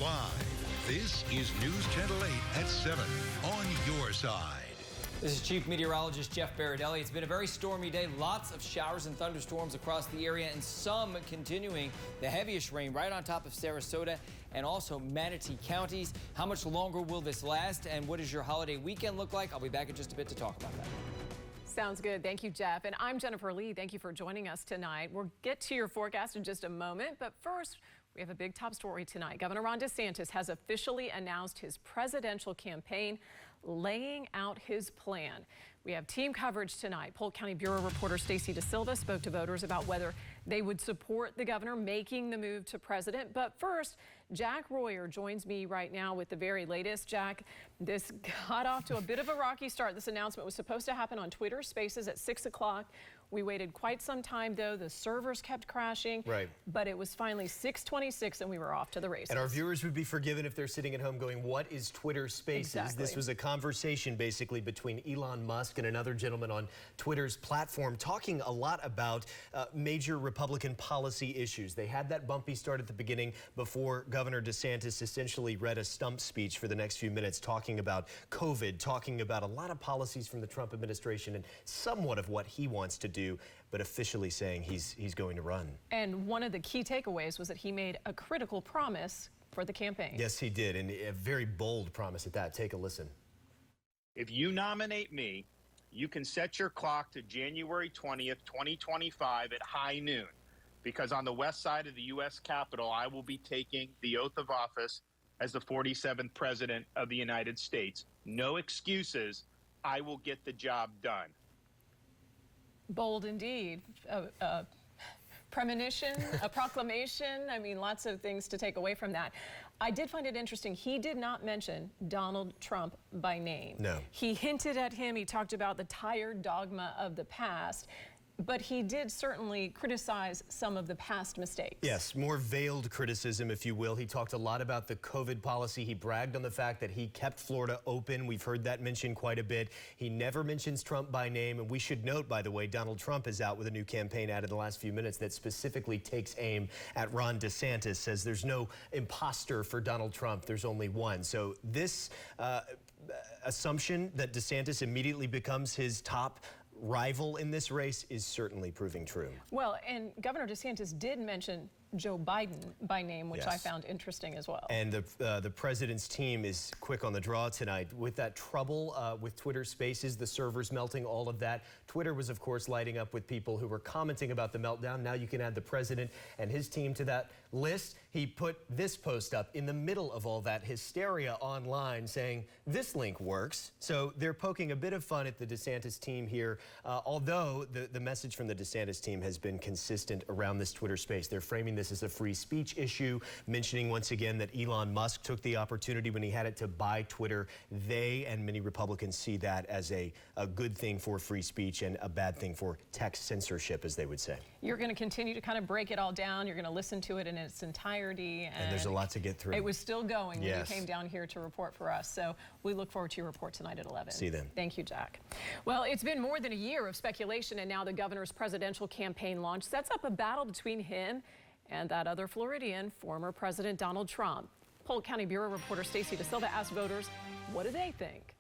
Live, this is News Channel 8 at 7 on your side. This is Chief Meteorologist Jeff Baradelli. It's been a very stormy day. Lots of showers and thunderstorms across the area, and some continuing. The heaviest rain right on top of Sarasota and also Manatee counties. How much longer will this last, and what does your holiday weekend look like? I'll be back in just a bit to talk about that. Sounds good. Thank you, Jeff. And I'm Jennifer Lee. Thank you for joining us tonight. We'll get to your forecast in just a moment, but first, we have a big top story tonight. Governor Ron DeSantis has officially announced his presidential campaign, laying out his plan. We have team coverage tonight. Polk County Bureau reporter Stacy DeSilva spoke to voters about whether they would support the governor making the move to president. But first, Jack Royer joins me right now with the very latest. Jack, this got off to a bit of a rocky start. This announcement was supposed to happen on Twitter Spaces at 6 o'clock. We waited quite some time, though. The servers kept crashing. Right. But it was finally 6:26, and we were off to the races. And our viewers would be forgiven if they're sitting at home going, what is Twitter Spaces? Exactly. This was a conversation, basically, between Elon Musk and another gentleman on Twitter's platform, talking a lot about major Republican policy issues. They had that bumpy start at the beginning before Governor DeSantis essentially read a stump speech for the next few minutes, talking about COVID, talking about a lot of policies from the Trump administration and somewhat of what he wants to do, but officially saying he's going to run. And one of the key takeaways was that he made a critical promise for the campaign. Yes, he did, and a very bold promise at that. Take a listen. If you nominate me, you can set your clock to January 20th, 2025 at high noon, because on the west side of the U.S. Capitol, I will be taking the oath of office as the 47th President of the United States. No excuses. I will get the job done. Bold indeed. Premonition, a proclamation. I mean, lots of things to take away from that. I did find it interesting. He did not mention Donald Trump by name. No. He hinted at him. He talked about the tired dogma of the past. But he did certainly criticize some of the past mistakes. Yes, more veiled criticism, if you will. He talked a lot about the COVID policy. He bragged on the fact that he kept Florida open. We've heard that mentioned quite a bit. He never mentions Trump by name. And we should note, by the way, Donald Trump is out with a new campaign ad in the last few minutes that specifically takes aim at Ron DeSantis, says there's no imposter for Donald Trump. There's only one. So this assumption that DeSantis immediately becomes his top rival in this race is certainly proving true. Well, and Governor DeSantis did mention Joe Biden by name, which I found interesting as well. And the president's team is quick on the draw tonight. With that trouble with Twitter Spaces, the servers melting, all of that, Twitter was, of course, lighting up with people who were commenting about the meltdown. Now you can add the president and his team to that list. He put this post up in the middle of all that hysteria online saying, this link works. So they're poking a bit of fun at the DeSantis team here, although the message from the DeSantis team has been consistent around this Twitter space. They're framing this as a free speech issue, mentioning once again that Elon Musk took the opportunity when he had it to buy Twitter. They and many Republicans see that as a good thing for free speech and a bad thing for tech censorship, as they would say. You're going to continue to kind of break it all down. You're going to listen to it in its entirety. And there's a lot to get through. It was still going when you came down here to report for us. So we look forward to your report tonight at 11. See you then. Thank you, Jack. Well, it's been more than a year of speculation, and now the governor's presidential campaign launch sets up a battle between him and that other Floridian, former President Donald Trump. Polk County Bureau reporter Stacy DeSilva asked voters, what do they think?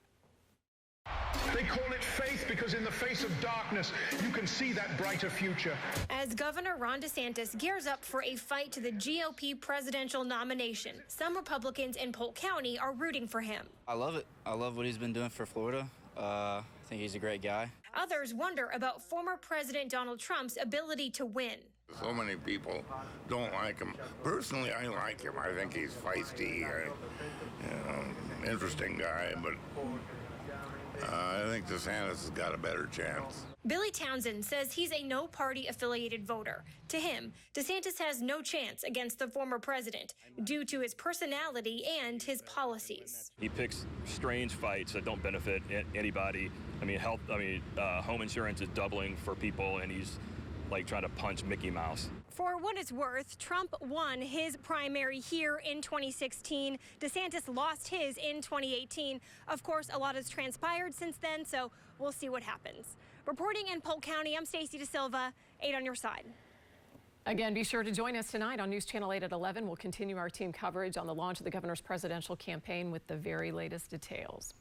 They call it faith because in the face of darkness, you can see that brighter future. As Governor Ron DeSantis gears up for a fight to the GOP presidential nomination, some Republicans in Polk County are rooting for him. I love it. I love what he's been doing for Florida. I think he's a great guy. Others wonder about former President Donald Trump's ability to win. So many people don't like him. Personally, I like him. I think he's feisty, interesting guy, but I think DeSantis has got a better chance. Billy Townsend says he's a no-party affiliated voter. To him, DeSantis has no chance against the former president due to his personality and his policies. He picks strange fights that don't benefit anybody. I mean, home insurance is doubling for people, and he's like trying to punch Mickey Mouse. For what it's worth, Trump won his primary here in 2016. DeSantis lost his in 2018. Of course, a lot has transpired since then, so we'll see what happens. Reporting in Polk County, I'm Stacy DeSilva, 8 on your side. Again, be sure to join us tonight on News Channel 8 at 11. We'll continue our team coverage on the launch of the governor's presidential campaign with the very latest details.